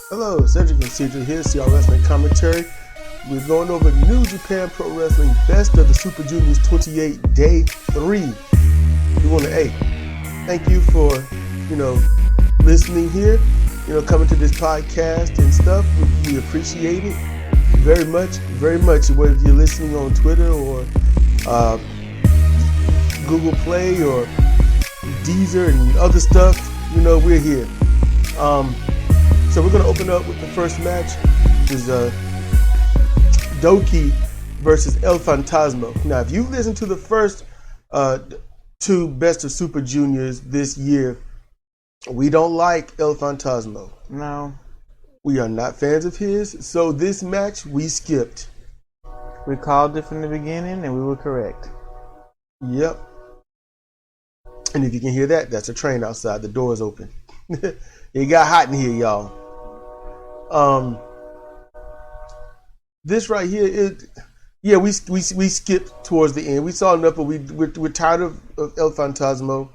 Hello, Sedrik and Sidra here, CR Wrestling Commentary. We're going over New Japan Pro Wrestling Best of the Super Juniors 28 Day 3. We want to, thank you for, listening here, coming to this podcast and stuff. We appreciate it very much, whether you're listening on Twitter or Google Play or Deezer and other stuff, we're here. So we're going to open up with the first match, which is Doki versus El Fantasma. Now, if you've listened to the first two Best of Super Juniors this year, we don't like El Fantasma. No. We are not fans of his, so this match we skipped. We called it from the beginning and we were correct. Yep. And if you can hear that, that's a train outside. The door is open. It got hot in here, y'all. This right here we skipped towards the end. We saw enough, but we're tired of El Fantasma.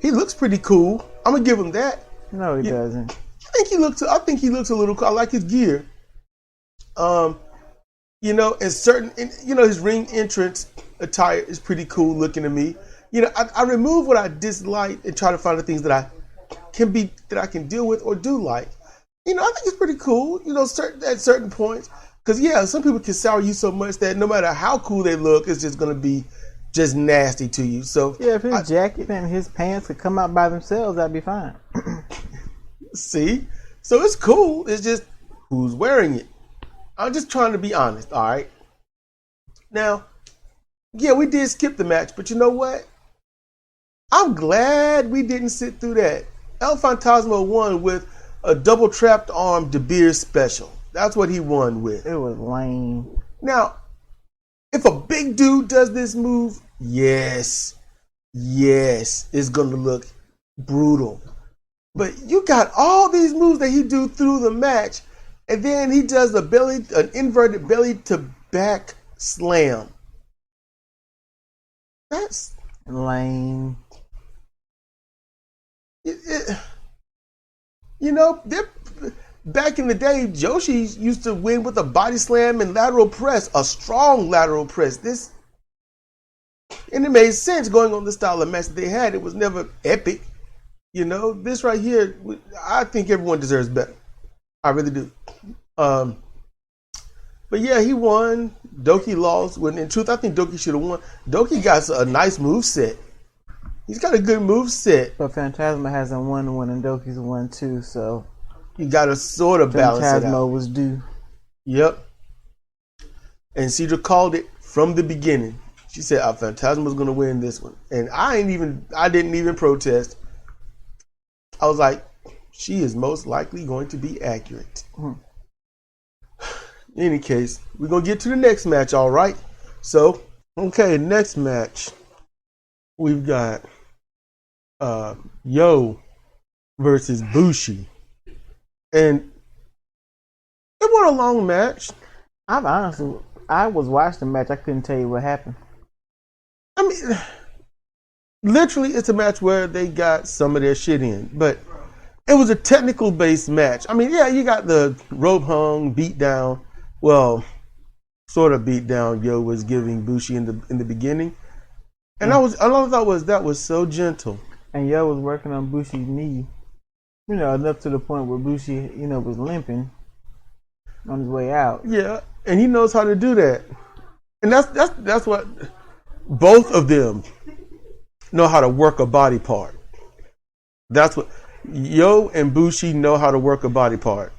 He looks pretty cool. I'm gonna give him that. No, he doesn't. I think he looks a little cool. I like his gear. And his ring entrance attire is pretty cool looking to me. I remove what I dislike and try to find the things that I can deal with or do like. I think it's pretty cool, at certain points. Because, some people can sour you so much that no matter how cool they look, it's just going to be just nasty to you. So if his jacket and his pants could come out by themselves, that'd be fine. See? So it's cool. It's just who's wearing it. I'm just trying to be honest, all right? Now, we did skip the match, but you know what? I'm glad we didn't sit through that. El Fantasma won with a double trapped arm De Beers special. That's what he won with. It was lame. Now, if a big dude does this move, yes, it's going to look brutal. But you got all these moves that he do through the match, and then he does an inverted belly to back slam. That's lame. Back in the day, Joshi used to win with a body slam and lateral press, a strong lateral press. And it made sense going on the style of match that they had. It was never epic. This right here, I think everyone deserves better. I really do. But he won. Doki lost. When in truth, I think Doki should have won. Doki got a nice move set. He's got a good move set. But Phantasma hasn't won one and Doki's won two, so you got to sort of balance it out. Phantasma was due. Yep. And Sidra called it from the beginning. She said Phantasma was going to win this one. And I didn't even protest. I was like, she is most likely going to be accurate. In any case, we're going to get to the next match, all right? So, okay, next match. We've got Yo versus Bushi. And it was a long match. I was watching the match. I couldn't tell you what happened. I mean, literally, it's a match where they got some of their shit in. But it was a technical based match. I mean, you got the rope hung, beat down. Well, sort of beat down. Yo was giving Bushi in the beginning. And all I thought was that was so gentle. And Yo was working on Bushi's knee, enough to the point where Bushi, was limping on his way out. Yeah, and he knows how to do that. And that's what both of them know how to work a body part. That's what Yo and Bushi know how to work a body part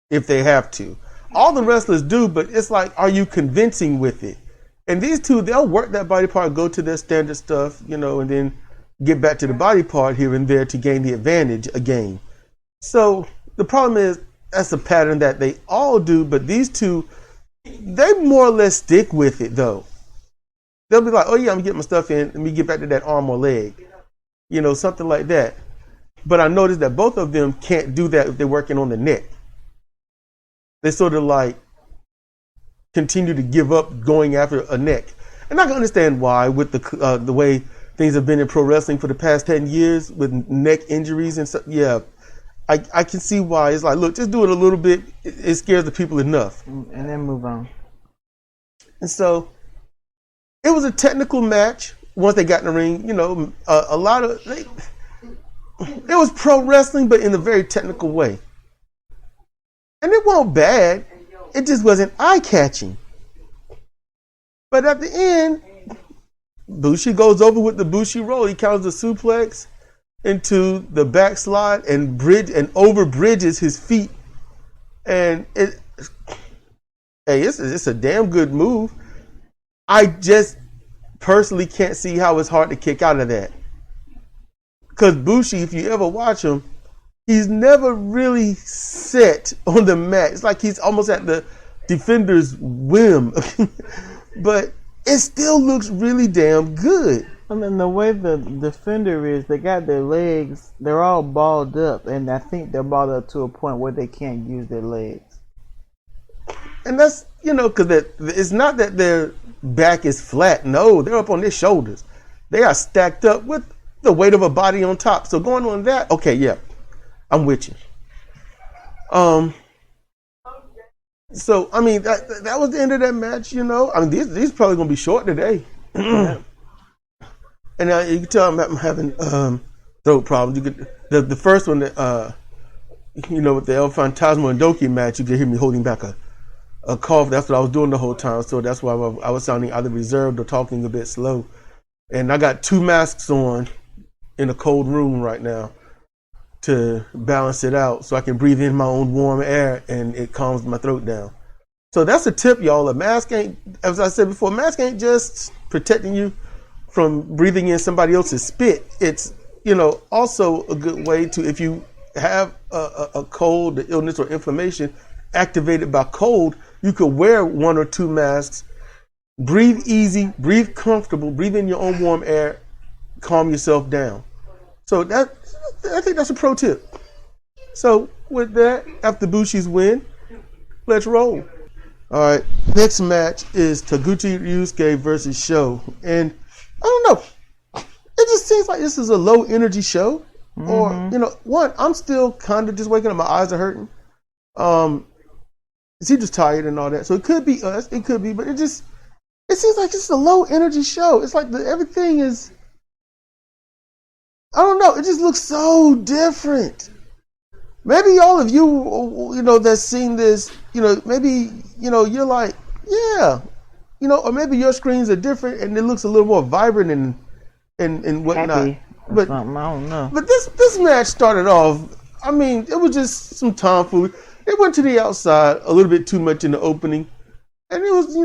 if they have to. All the wrestlers do, but it's like, are you convincing with it? And these two, they'll work that body part, go to their standard stuff, and then get back to the body part here and there to gain the advantage again. So the problem is that's a pattern that they all do, but these two, they more or less stick with it though. They'll be like, oh yeah, I'm getting my stuff in. Let me get back to that arm or leg, something like that. But I noticed that both of them can't do that if they're working on the neck. They sort of like continue to give up going after a neck. And I can understand why with the way things have been in pro wrestling for the past 10 years with neck injuries and stuff. Yeah, I can see why. It's like, look, just do it a little bit. It scares the people enough. And then move on. And so it was a technical match once they got in the ring. You know, a lot of it was pro wrestling, but in a very technical way. And it wasn't bad. It just wasn't eye-catching. But at the end, Bushi goes over with the Bushi roll. He counters the suplex into the backslide and over bridges his feet. And it's a damn good move. I just personally can't see how it's hard to kick out of that. Because Bushi, if you ever watch him, he's never really set on the mat. It's like he's almost at the defender's whim. But it still looks really damn good. I mean, the way the defender is, they got their legs, they're all balled up, and I think they're balled up to a point where they can't use their legs. And that's, because it's not that their back is flat. No, they're up on their shoulders. They are stacked up with the weight of a body on top. So going on that, okay, yeah, I'm with you. So, I mean, that was the end of that match, I mean, these probably going to be short today. And you can tell I'm having throat problems. You could, the first one, with the El Fantasma and Doki match, you could hear me holding back a cough. That's what I was doing the whole time. So that's why I was sounding either reserved or talking a bit slow. And I got 2 masks on in a cold room right now to balance it out so I can breathe in my own warm air and it calms my throat down. So that's a tip, y'all. A mask ain't, as I said before, a mask ain't just protecting you from breathing in somebody else's spit. It's, also a good way to, if you have a cold, the illness or inflammation activated by cold, you could wear 1 or 2 masks, breathe easy, breathe comfortable, breathe in your own warm air, calm yourself down. So I think that's a pro tip. So with that, after Bushi's win, let's roll. All right, next match is Taguchi Ryusuke versus Sho. And I don't know, it just seems like this is a low energy show. Mm-hmm. Or, I'm still kind of just waking up, my eyes are hurting. Is he just tired and all that? So it could be us, it could be, but it seems like it's a low energy show. It's like everything is, I don't know, it just looks so different. Maybe all of you, that's seen this, maybe, you're like, yeah, or maybe your screens are different and it looks a little more vibrant and whatnot. Happy but I don't know. But this match started off, I mean, it was just some tomfoolery. They went to the outside a little bit too much in the opening. And it was,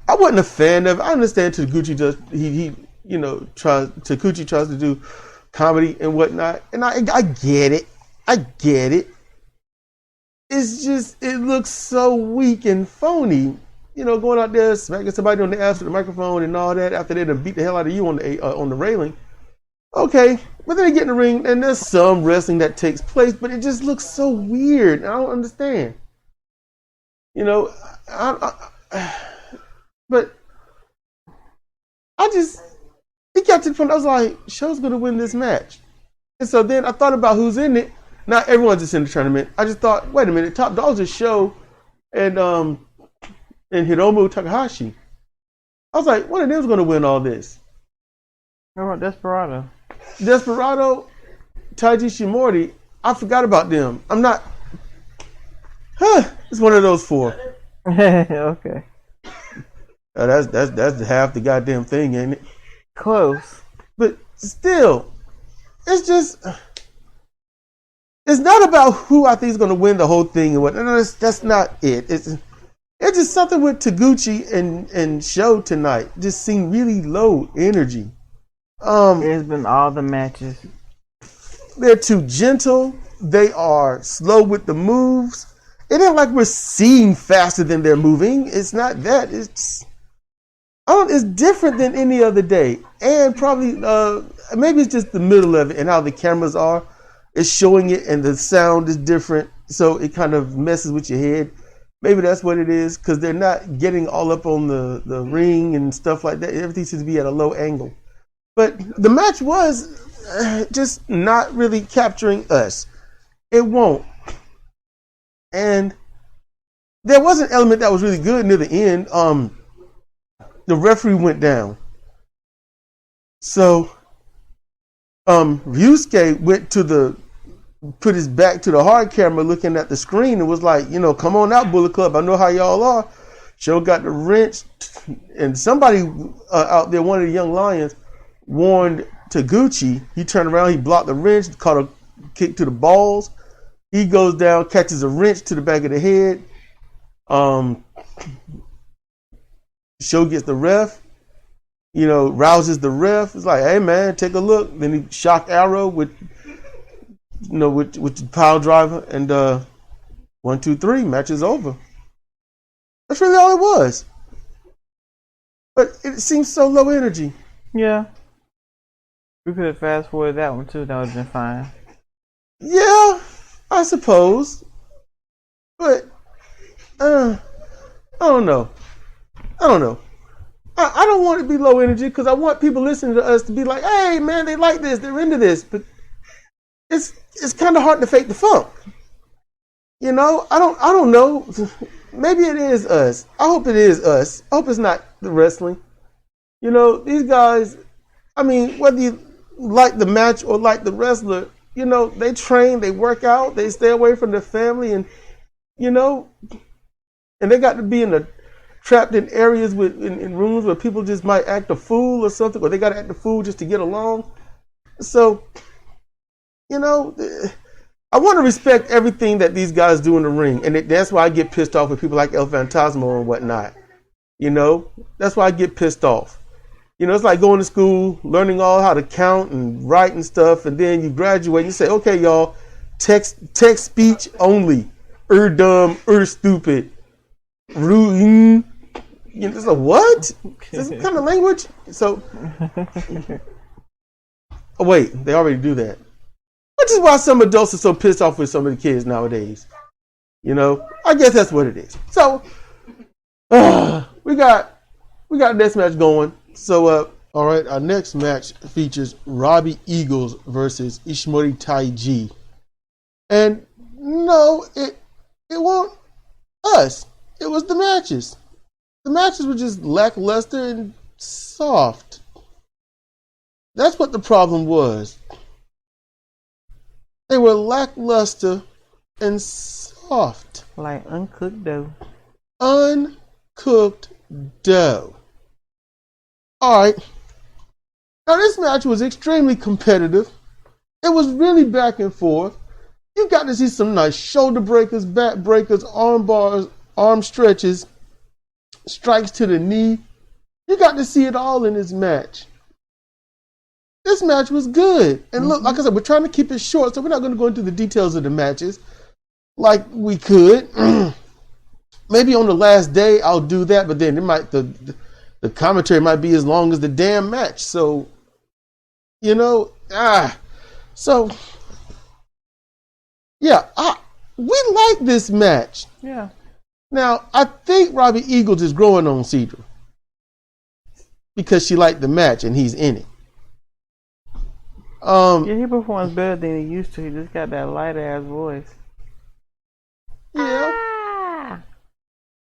I wasn't a fan of it. I understand Taguchi does, Taguchi tries to do comedy and whatnot. And I get it. It's just, it looks so weak and phony. Going out there, smacking somebody on the ass with the microphone and all that after they done beat the hell out of you on the railing. Okay, but then they get in the ring and there's some wrestling that takes place, but it just looks so weird. I don't understand. But it got to the point I was like, Sho's gonna win this match. And so then I thought about who's in it. Not everyone's just in the tournament. I just thought, wait a minute, top dogs is Sho and Hiromu Takahashi. I was like, one of them's gonna win all this. How about Desperado, Taiji Shimori, I forgot about them. I'm not. It's one of those 4. Okay. That's half the goddamn thing, ain't it? Close. But still, it's just. It's not about who I think is going to win the whole thing and what. No, that's not it. It's just something with Taguchi and Sho tonight. Just seemed really low energy. It's been all the matches. They're too gentle. They are slow with the moves. It ain't like we're seeing faster than they're moving. It's not that. It's different than any other day. And probably, maybe it's just the middle of it and how the cameras are. It's showing it and the sound is different. So it kind of messes with your head. Maybe that's what it is, because they're not getting all up on the ring and stuff like that. Everything seems to be at a low angle. But the match was just not really capturing us. It won't. And there was an element that was really good near the end. The referee went down. So Ryusuke went to put his back to the hard camera looking at the screen and was like, come on out, Bullet Club. I know how y'all are. Show got the wrench, and somebody out there, one of the young lions, warned Taguchi. He turned around, he blocked the wrench, caught a kick to the balls. He goes down, catches a wrench to the back of the head. Show gets the ref, rouses the ref. It's like, hey man, take a look. Then he shock arrow with the pile driver, and 1, 2, 3, match is over. That's really all it was. But it seems so low energy. Yeah. We could have fast forwarded that one too. That would have been fine. Yeah, I suppose. But I don't know. I don't want it to be low energy because I want people listening to us to be like, hey man, they like this, they're into this. But it's kind of hard to fake the funk. I don't know. Maybe it is us. I hope it is us. I hope it's not the wrestling. These guys, whether you like the match or like the wrestler, they train, they work out, they stay away from their family, and and they got to be trapped in areas in rooms where people just might act a fool or something, or they got to act a fool just to get along. So, I want to respect everything that these guys do in the ring, and that's why I get pissed off with people like El Fantasmo and whatnot. That's why I get pissed off. It's like going to school, learning all how to count and write and stuff, and then you graduate and you say, okay, y'all, text speech only. Dumb, stupid. Rude. It's a what? Is this kind of language? So, oh wait, they already do that. Which is why some adults are so pissed off with some of the kids nowadays. I guess that's what it is. So, we got this match going. So, all right, our next match features Robbie Eagles versus Ishimori Taiji. And no, it won't us. It was the matches. The matches were just lackluster and soft. That's what the problem was. They were lackluster and soft. Like uncooked dough. Uncooked dough. Alright. Now this match was extremely competitive. It was really back and forth. You got to see some nice shoulder breakers, back breakers, arm bars, arm stretches, strikes to the knee. You got to see it all in this match. This match was good. And look, like I said, we're trying to keep it short, so we're not going to go into the details of the matches like we could. Maybe on the last day I'll do that, but then the commentary might be as long as the damn match. So, so yeah, we like this match. Yeah. Now, I think Robbie Eagles is growing on Sidra because she liked the match and he's in it. Yeah, he performs better than he used to. He just got that light ass voice. Yeah.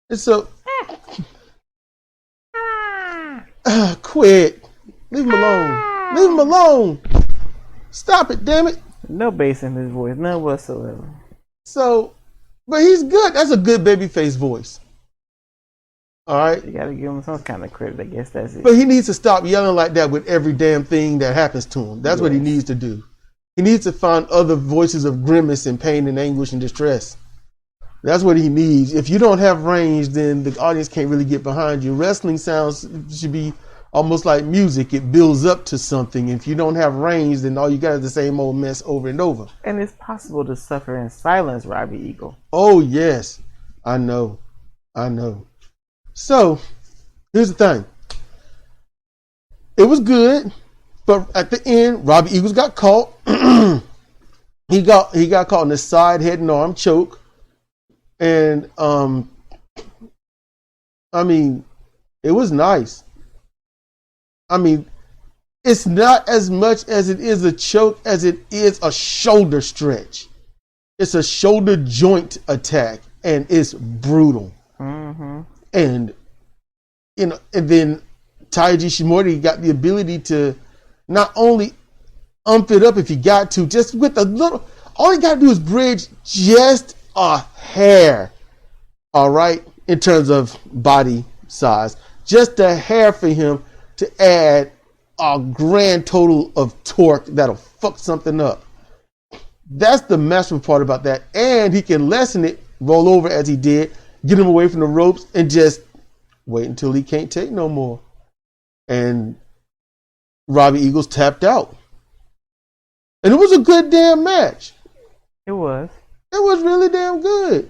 And so, quit. Leave him alone. Leave him alone. Stop it, damn it. No bass in his voice, none whatsoever. So, but he's good. That's a good babyface voice. All right. You gotta give him some kind of credit. I guess that's it. But he needs to stop yelling like that with every damn thing that happens to him. That's what he needs to do. He needs to find other voices of grimace and pain and anguish and distress. That's what he needs. If you don't have range, then the audience can't really get behind you. Wrestling sounds should be almost like music. It builds up to something. If you don't have range, then all you got is the same old mess over and over. And it's possible to suffer in silence, Robbie Eagle. Oh, yes. I know. So, here's the thing. It was good, but at the end, Robbie Eagles got caught. he got caught in the side head and arm choke. And, it was nice. It it's not as much as it is a choke as it is a shoulder stretch. It's a shoulder joint attack, and it's brutal. Mm-hmm. And and then Taiji Shimori got the ability to not only ump it up if you got to, just with a little. All you got to do is bridge just a hair. All right, in terms of body size, just a hair for him to add a grand total of torque that'll fuck something up. That's the masterful part about that. And he can lessen it, roll over as he did, get him away from the ropes, and just wait until he can't take no more. And Robbie Eagles tapped out. And it was a good damn match. It was. It was really damn good.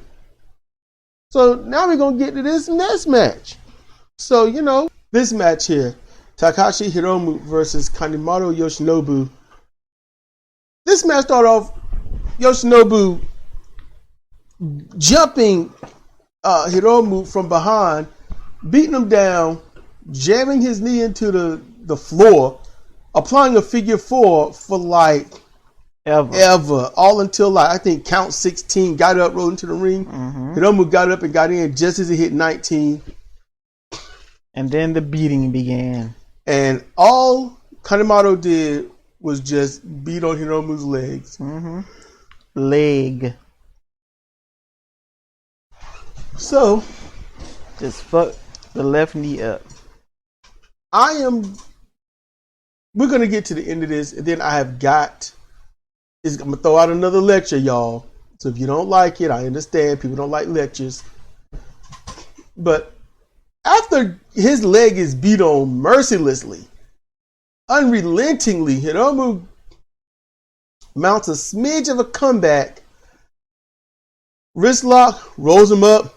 So now we're going to get to this next match. So, this match here, Takashi Hiromu versus Kanemaru Yoshinobu. This match started off Yoshinobu jumping Hiromu from behind, beating him down, jamming his knee into the floor, applying a figure four for like ever. All until like, I think count 16, got up, rolled into the ring. Mm-hmm. Hiromu got up and got in just as he hit 19. And then the beating began. And all Kanemaru did was just beat on Hiromu's legs. Mm-hmm. Leg. So, just fuck the left knee up. We're going to get to the end of this, and then I'm going to throw out another lecture, y'all. So if you don't like it, I understand. People don't like lectures. But after his leg is beat on mercilessly, unrelentingly, Hiromu mounts a smidge of a comeback. Wrist lock, rolls him up.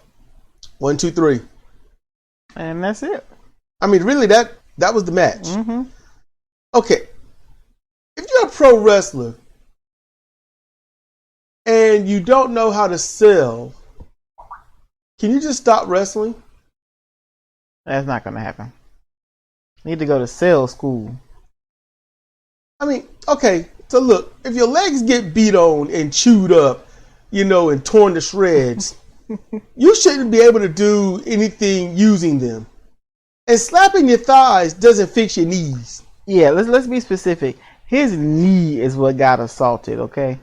1, 2, 3. And that's it. I mean, really, that was the match. Mm-hmm. Okay. If you're a pro wrestler and you don't know how to sell, can you just stop wrestling? That's not going to happen. You need to go to sales school. I mean, okay, so look, if your legs get beat on and chewed up, and torn to shreds, you shouldn't be able to do anything using them. And slapping your thighs doesn't fix your knees. Yeah, let's be specific. His knee is what got assaulted, okay?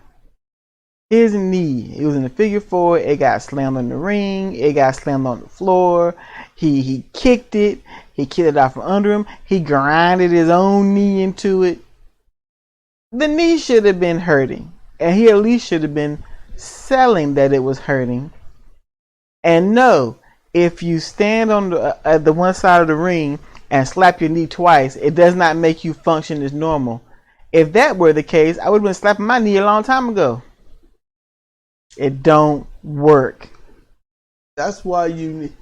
His knee. It was in the figure four. It got slammed on the ring. It got slammed on the floor. He kicked it. He kicked it out from under him. He grinded his own knee into it. The knee should have been hurting. And he at least should have been selling that it was hurting. And no, if you stand on at the one side of the ring and slap your knee twice, it does not make you function as normal. If that were the case, I would have been slapping my knee a long time ago. It don't work. That's why you need.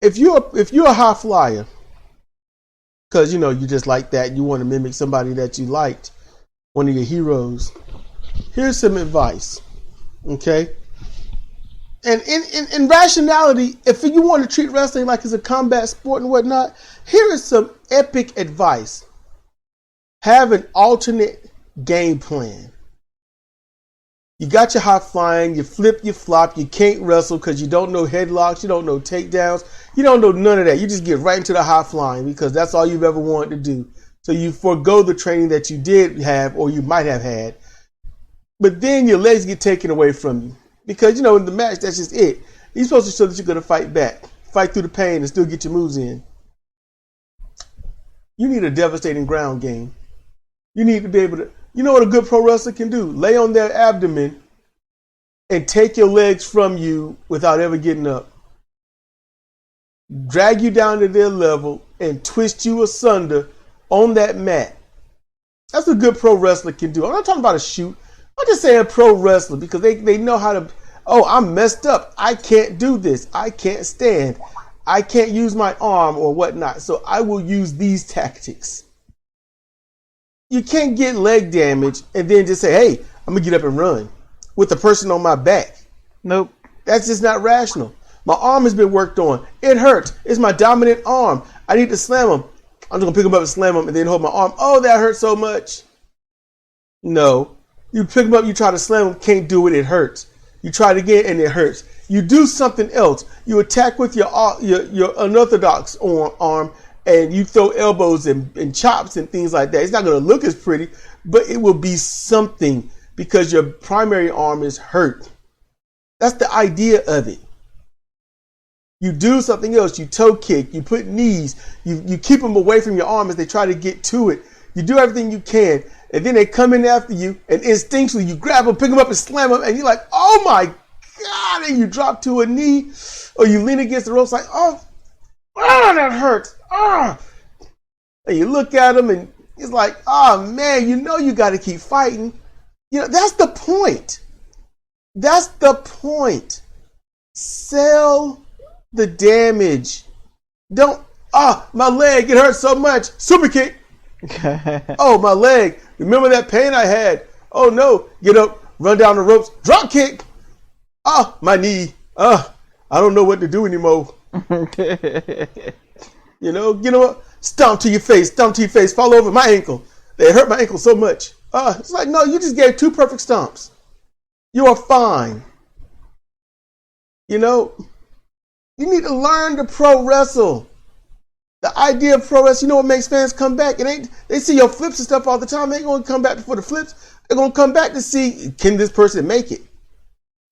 If you're a high flyer, because you just like that, you want to mimic somebody that you liked, one of your heroes. Here's some advice, okay? And in rationality, if you want to treat wrestling like it's a combat sport and whatnot, here is some epic advice. Have an alternate game plan. You got your high flying, you flip, you flop, you can't wrestle because you don't know headlocks, you don't know takedowns, you don't know none of that. You just get right into the high flying because that's all you've ever wanted to do. So you forego the training that you did have or you might have had. But then your legs get taken away from you. Because, in the match, that's just it. You're supposed to show that you're going to fight back. Fight through the pain and still get your moves in. You need a devastating ground game. You need to be able to... You know what a good pro wrestler can do? Lay on their abdomen and take your legs from you without ever getting up. Drag you down to their level and twist you asunder on that mat. That's what a good pro wrestler can do. I'm not talking about a shoot. I'm just saying pro wrestler because they know how to, I'm messed up. I can't do this. I can't stand. I can't use my arm or whatnot. So I will use these tactics. You can't get leg damage and then just say, hey, I'm going to get up and run with the person on my back. Nope. That's just not rational. My arm has been worked on. It hurts. It's my dominant arm. I need to slam him. I'm just gonna pick him up and slam him and then hold my arm. Oh, that hurts so much. No, you pick him up, you try to slam him, can't do it. It hurts. You try it again and it hurts. You do something else. You attack with your unorthodox arm and you throw elbows and chops and things like that. It's not going to look as pretty, but it will be something because your primary arm is hurt. That's the idea of it. You do something else. You toe kick. You put knees. You keep them away from your arm as they try to get to it. You do everything you can. And then they come in after you and instinctually you grab them, pick them up and slam them. And you're like, oh my God. And you drop to a knee or you lean against the ropes like, oh, that hurts. And you look at them and it's like, oh man, you got to keep fighting. That's the point. That's the point. Sell the damage. Don't, my leg, it hurts so much. Super kick. Oh, my leg. Remember that pain I had? Oh no. Get up, run down the ropes, drop kick. My knee. I don't know what to do anymore. What? Stomp to your face, fall over my ankle. They hurt my ankle so much. It's like, no, you just gave 2 perfect stomps. You are fine. You need to learn to pro wrestle. The idea of pro wrestling, what makes fans come back? They see your flips and stuff all the time. They ain't going to come back for the flips. They're going to come back to see, can this person make it?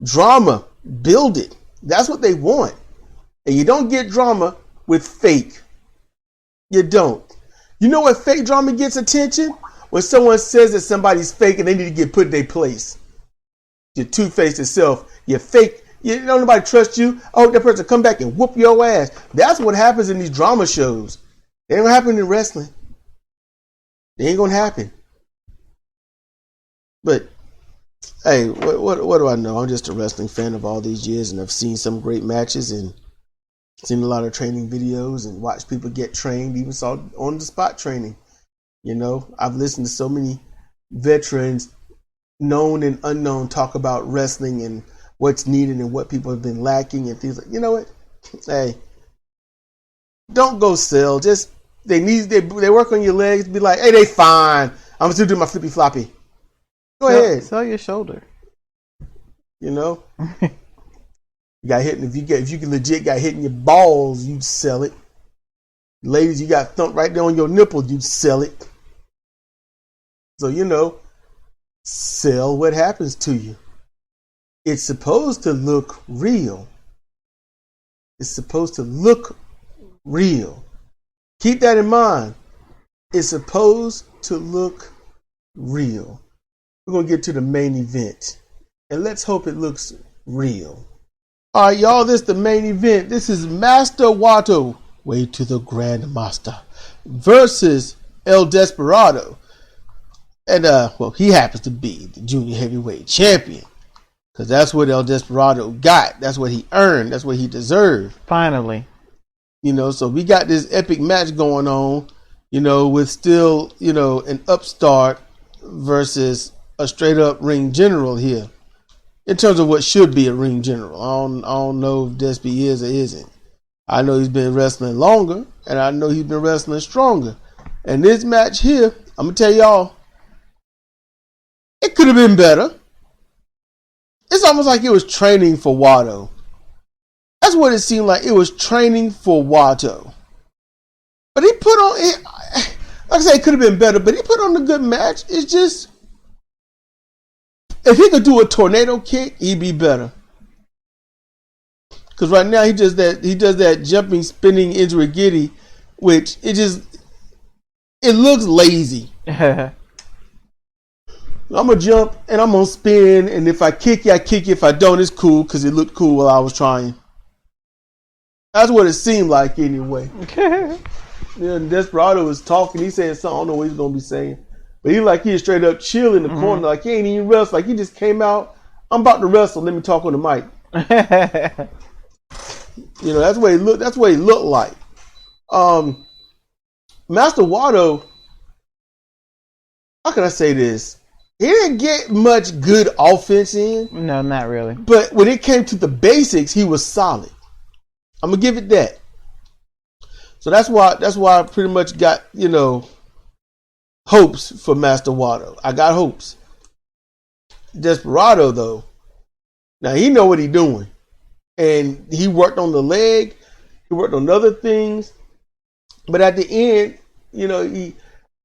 Drama, build it. That's what they want. And you don't get drama with fake. You don't. You know what fake drama gets attention? When someone says that somebody's fake and they need to get put in their place. Your two-faced self. You're fake. Don't nobody trust you. Oh, that person come back and whoop your ass. That's what happens in these drama shows. It ain't gonna happen in wrestling. It ain't gonna happen. But hey, what do I know? I'm just a wrestling fan of all these years, and I've seen some great matches and seen a lot of training videos and watched people get trained. Even saw on the spot training. I've listened to so many veterans, known and unknown, talk about wrestling and what's needed and what people have been lacking and things like, what? Hey, don't go sell. Just they work on your legs. Be like, hey, they fine. I'm still doing my flippy floppy. Go ahead. Sell your shoulder. You got hit. If you can legit got hit in your balls, you'd sell it. Ladies, you got thumped right there on your nipple, you'd sell it. So sell what happens to you. It's supposed to look real. It's supposed to look real. Keep that in mind. It's supposed to look real. We're going to get to the main event. And let's hope it looks real. All right, y'all, this is the main event. This is Master Wato, way to the Grand Master, versus El Desperado. And, he happens to be the junior heavyweight champion. Because that's what El Desperado got. That's what he earned. That's what he deserved. Finally. So we got this epic match going on, with still, an upstart versus a straight up ring general here. In terms of what should be a ring general. I don't know if Despy is or isn't. I know he's been wrestling longer, and I know he's been wrestling stronger. And this match here, I'm going to tell y'all, it could have been better. It's almost like it was training for Wato. That's what it seemed like. It was training for Wato. But he put on, like I say, it could have been better, but he put on a good match. It's just, if he could do a tornado kick, he'd be better. Because right now he does that jumping, spinning injury giddy, which it looks lazy. I'm going to jump and I'm going to spin. And if I kick you, I kick you. If I don't, it's cool because it looked cool while I was trying. That's what it seemed like anyway. Desperado was talking. He said something. I don't know what he's going to be saying. But he was straight up chill in the corner. Like he ain't even wrestle. Like he just came out. I'm about to wrestle. Let me talk on the mic. That's what he looked. That's what he looked like. Master Wato. How can I say this? He didn't get much good offense in. No, not really. But when it came to the basics, he was solid. I'm going to give it that. So that's why I pretty much got, hopes for Master Wato. I got hopes. Desperado though, now he know what he doing, and he worked on the leg, he worked on other things, but at the end,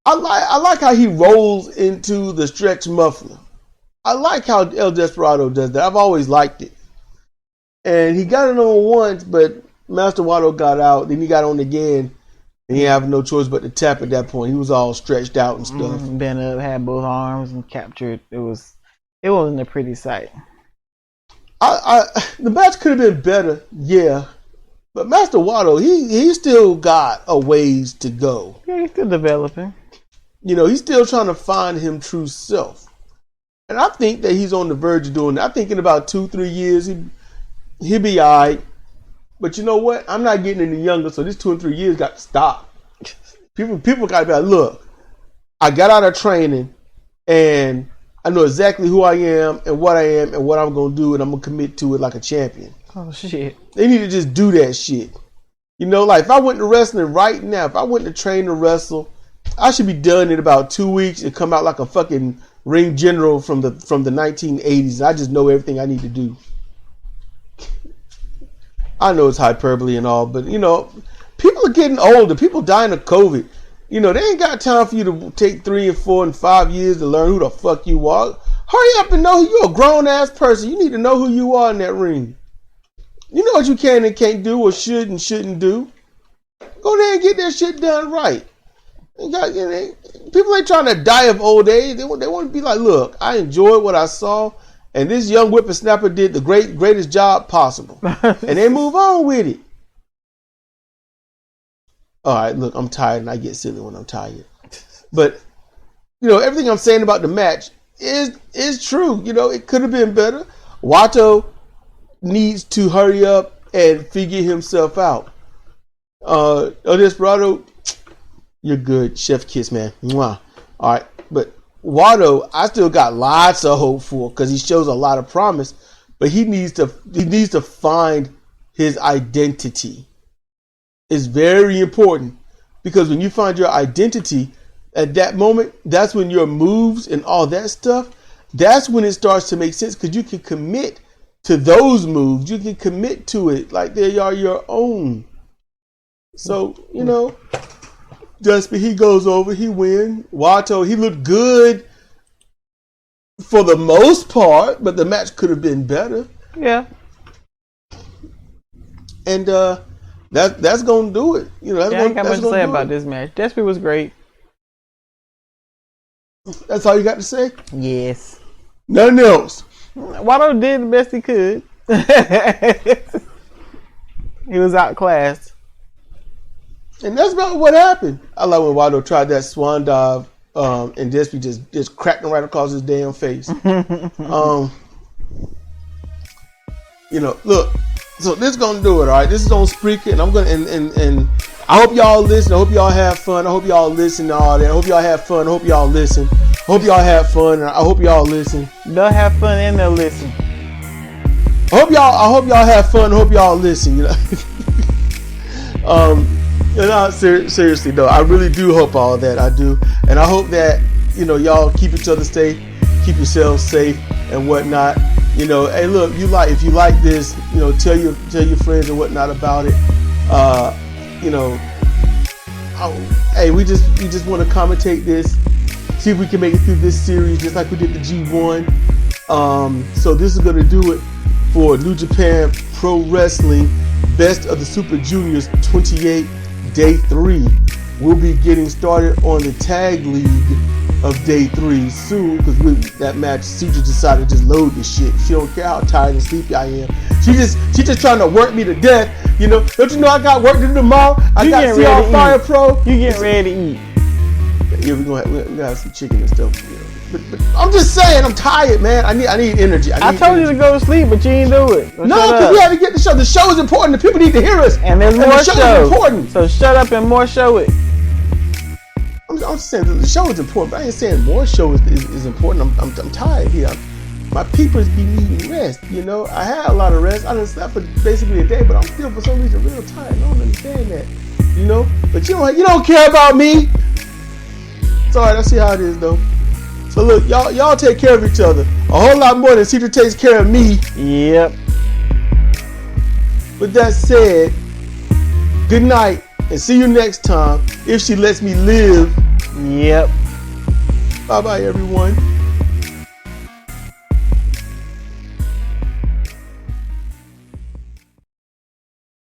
I like how he rolls into the stretch muffler. I like how El Desperado does that. I've always liked it, and he got it on once, but Master Wato got out, then he got on again. And he had no choice but to tap at that point. He was all stretched out and stuff. Bent up, had both arms and captured. It wasn't a pretty sight. The match could have been better, yeah. But Master Wato, he still got a ways to go. Yeah, he's still developing. He's still trying to find him true self. And I think that he's on the verge of doing that. I think in about 2-3 years, he'll be all right. But you know what? I'm not getting any younger, so this 2 or 3 years got to stop. People got to be like, look, I got out of training, and I know exactly who I am and what I'm going to do, and I'm going to commit to it like a champion. Oh, shit. They need to just do that shit. Like if I went to wrestling right now, if I went to train to wrestle, I should be done in about 2 weeks and come out like a fucking ring general from the 1980s. I just know everything I need to do. I know it's hyperbole and all, but people are getting older. People dying of COVID. They ain't got time for you to take 3 and 4 and 5 years to learn who the fuck you are. Hurry up and know you're a grown ass person. You need to know who you are in that ring. You know what you can and can't do, or should and shouldn't do. Go there and get that shit done right. People ain't trying to die of old age. They want to be like, look, I enjoyed what I saw. And this young whippersnapper did the greatest job possible. And they move on with it. All right, look, I'm tired and I get silly when I'm tired. But, everything I'm saying about the match is true. It could have been better. Wato needs to hurry up and figure himself out. El Desperado, you're good. Chef kiss, man. Mwah. All right, but Wato, I still got lots of hope for because he shows a lot of promise, but he needs to find his identity. It's very important because when you find your identity at that moment, that's when your moves and all that stuff, that's when it starts to make sense because you can commit to those moves. You can commit to it like they are your own. So, Dusty, he goes over, he wins. Wato, he looked good for the most part, but the match could have been better. Yeah. And that's gonna do it. I ain't got much to say about this match. Despy was great. That's all you got to say? Yes. Nothing else. Wato did the best he could. He was outclassed. And that's about what happened. I like when Wato tried that swan dive, and Despy just cracked him right across his damn face. Look, so this is gonna do it, all right? This is on Spreaker, and I'm gonna and I hope y'all listen. I hope y'all have fun. I hope y'all listen to all that. I hope y'all have fun. I hope y'all listen. I hope y'all have fun, and I hope y'all listen. They'll have fun and they'll listen. I hope y'all have fun. I hope y'all listen. Seriously though, I really do hope all that. I do, and I hope that y'all keep each other safe, keep yourselves safe, and whatnot. Hey, look, if you like this, tell your friends and whatnot about it. Hey, we just want to commentate this, see if we can make it through this series, just like we did the G1. So this is gonna do it for New Japan Pro Wrestling Best of the Super Juniors 28. Day 3. We'll be getting started on the tag league of day 3 soon because that match, Sidra decided to just load this shit. She don't care how tired and sleepy I am. She just trying to work me to death. Don't you know I got work to do tomorrow? I got to see all Fire Pro. You getting ready to eat? Yeah, we're gonna have some chicken and stuff. But I'm just saying, I'm tired, man. I need energy. I told you to go to sleep, but you didn't do it. So no, because we had to get the show. The show is important. The people need to hear us. And there's more the show is important. So shut up and more show it. I'm just saying the show is important, but I ain't saying more show is important. I'm tired here. My peoples be needing rest. I had a lot of rest. I didn't sleep for basically a day, but I'm still for some reason real tired. I don't understand that. You know, but you don't care about me. It's alright. I see how it is though. So look, y'all take care of each other a whole lot more than Sidra takes care of me. Yep. With that said, good night and see you next time if she lets me live. Yep. Bye bye everyone.